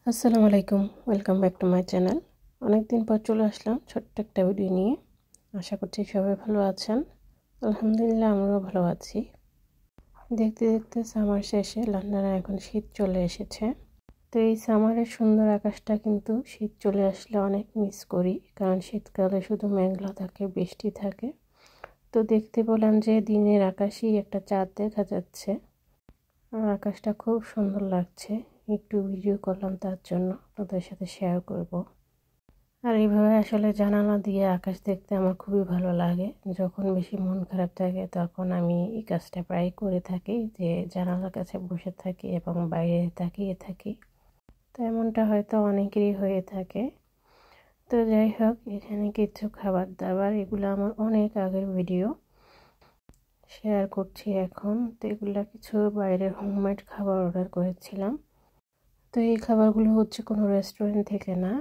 আসসালামু আলাইকুম, welcome back to my channel. অনেকদিন পর চলে আসলাম ছোট্ট একটা ভিডিও নিয়ে। আশা করছি সবাই ভালো আছেন। আলহামদুলিল্লাহ আমরাও ভালো আছি। দেখতে দেখতে সামার শেষে লন্ডনে এখন শীত চলে এসেছে। তো এই সামারের সুন্দর আকাশটা কিন্তু শীত চলে আসলে অনেক মিস করি, কারণ শীতকালে শুধু মেঘলা থাকে, বৃষ্টি থাকে। তো দেখতে পেলাম যে দিনের আকাশেই একটা চাঁদ দেখা যাচ্ছে আর আকাশটা খুব সুন্দর লাগছে। একটু ভিডিও করলাম, তার জন্য আপনাদের সাথে শেয়ার করব। আর এইভাবে আসলে জানালা দিয়ে আকাশ দেখতে আমার খুবই ভালো লাগে। যখন বেশি মন খারাপ থাকে তখন আমি এই কাজটা প্রায় করে থাকি, যে জানালার কাছে বসে থাকি এবং বাইরে তাকিয়ে থাকি। তো এমনটা হয়তো অনেকেরই হয়ে থাকে। তো যাই হোক, এখানে কিছু খাবার দাবার, এগুলো আমার অনেক আগের ভিডিও শেয়ার করছি এখন। তো এগুলো কিছু বাইরের হোমমেড খাবার অর্ডার করেছিলাম। তো এই খাবারগুলো হচ্ছে কোনো রেস্টুরেন্ট থেকে না।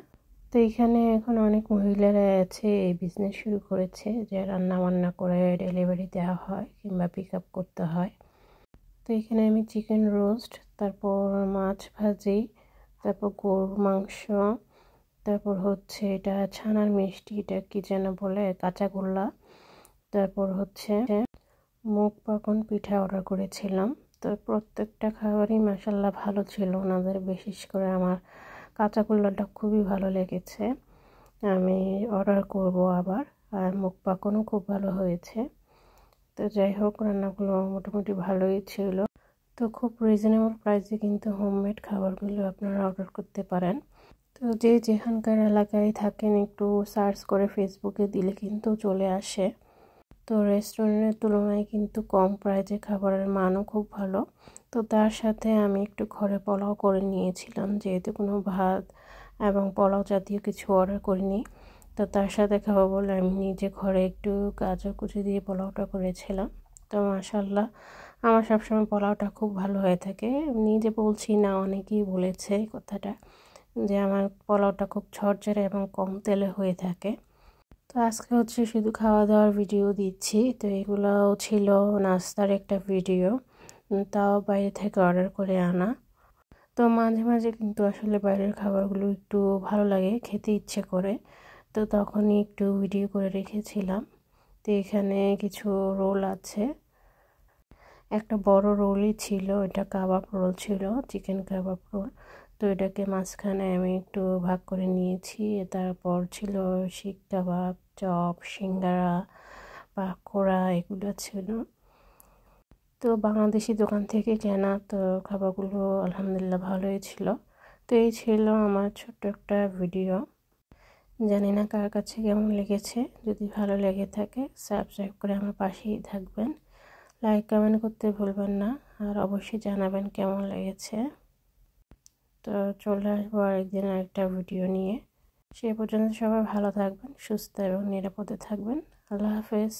তো এখানে এখন অনেক মহিলারা আছে, এই বিজনেস শুরু করেছে যে রান্না বান্না করে ডেলিভারি দেওয়া হয় কিংবা পিক আপ করতে হয়। তো এখানে আমি চিকেন রোস্ট, তারপর মাছ ভাজি, তারপর গরুর মাংস, তারপর হচ্ছে এটা ছানার মিষ্টি, এটা কি যেন বলে, কাঁচাগোল্লা, তারপর হচ্ছে মুগ পাকন পিঠা অর্ডার করেছিলাম। তো প্রত্যেকটা খাবারই মাশাআল্লাহ ভালো ছিল ওনাদের। বিশেষ করে আমার কাঁচাগোল্লাটা খুবই ভালো লেগেছে, আমি অর্ডার করব আবার। আর মুগ পাকনও খুব ভালো হয়েছে। তো যাই হোক, রান্নাগুলো মোটামুটি ভালোই ছিল। তো খুব রিজনেবল প্রাইসে কিন্তু হোমমেড খাবারগুলো আপনারা অর্ডার করতে পারেন। তো যে যেখানকার এলাকায় থাকেন একটু সার্চ করে ফেসবুকে দিলে কিন্তু চলে আসে। তো রেস্টুরেন্টের তুলনায় কিন্তু কম প্রাইসে খাবারের মানও খুব ভালো। তো তার সাথে আমি একটু ঘরে পোলাও করে নিয়েছিলাম, যেহেতু কোনো ভাত এবং পোলাও জাতীয় কিছু অর্ডার করিনি। তো তার সাথে খাবো বলে আমি নিজে ঘরে একটু গাজর কুচি দিয়ে পোলাওটা করেছিলাম। তো মাশাআল্লাহ, আমার সবসময় পোলাওটা খুব ভালো হয়ে থাকে। নিজে বলছি না, অনেকেই বলেছে এই কথাটা, যে আমার পোলাওটা খুব ঝরঝরে এবং কম তেলে হয়ে থাকে। তো আজকে হচ্ছে শুধু খাওয়া দাওয়ার ভিডিও দিচ্ছি। তো এগুলোও ছিল নাস্তার একটা ভিডিও, তাও বাইরে থেকে অর্ডার করে আনা। তো মাঝে মাঝে কিন্তু আসলে বাইরের খাবারগুলো একটু ভালো লাগে, খেতে ইচ্ছে করে। তো তখনই একটু ভিডিও করে রেখেছিলাম। তো এখানে কিছু রোল আছে, একটা বড় রোলই ছিল, এটা কাবাব রোল ছিল, চিকেন কাবাব রোল। তো এটাকে মাঝখানে আমি একটু ভাগ করে নিয়েছি। তারপর ছিল শিক কাবাব, চপ, সিঙ্গারা, পাকোড়া, এগুলো ছিল। তো বাংলাদেশি দোকান থেকে কেনা, তো খাবারগুলো আলহামদুলিল্লাহ ভালোই ছিল। তো এই ছিল আমার ছোট্ট একটা ভিডিও। জানি না কার কাছে কেমন লেগেছে। যদি ভালো লেগে থাকে সাবস্ক্রাইব করে আমার পাশেই থাকবেন, লাইক কমেন্ট করতে ভুলবেন না, আর অবশ্যই জানাবেন কেমন লেগেছে। তো চলে আসবো আরেকদিন আরেকটা ভিডিও নিয়ে। সে পর্যন্ত সবাই ভালো থাকবেন, সুস্থ এবং নিরাপদে থাকবেন। আল্লাহ হাফেজ।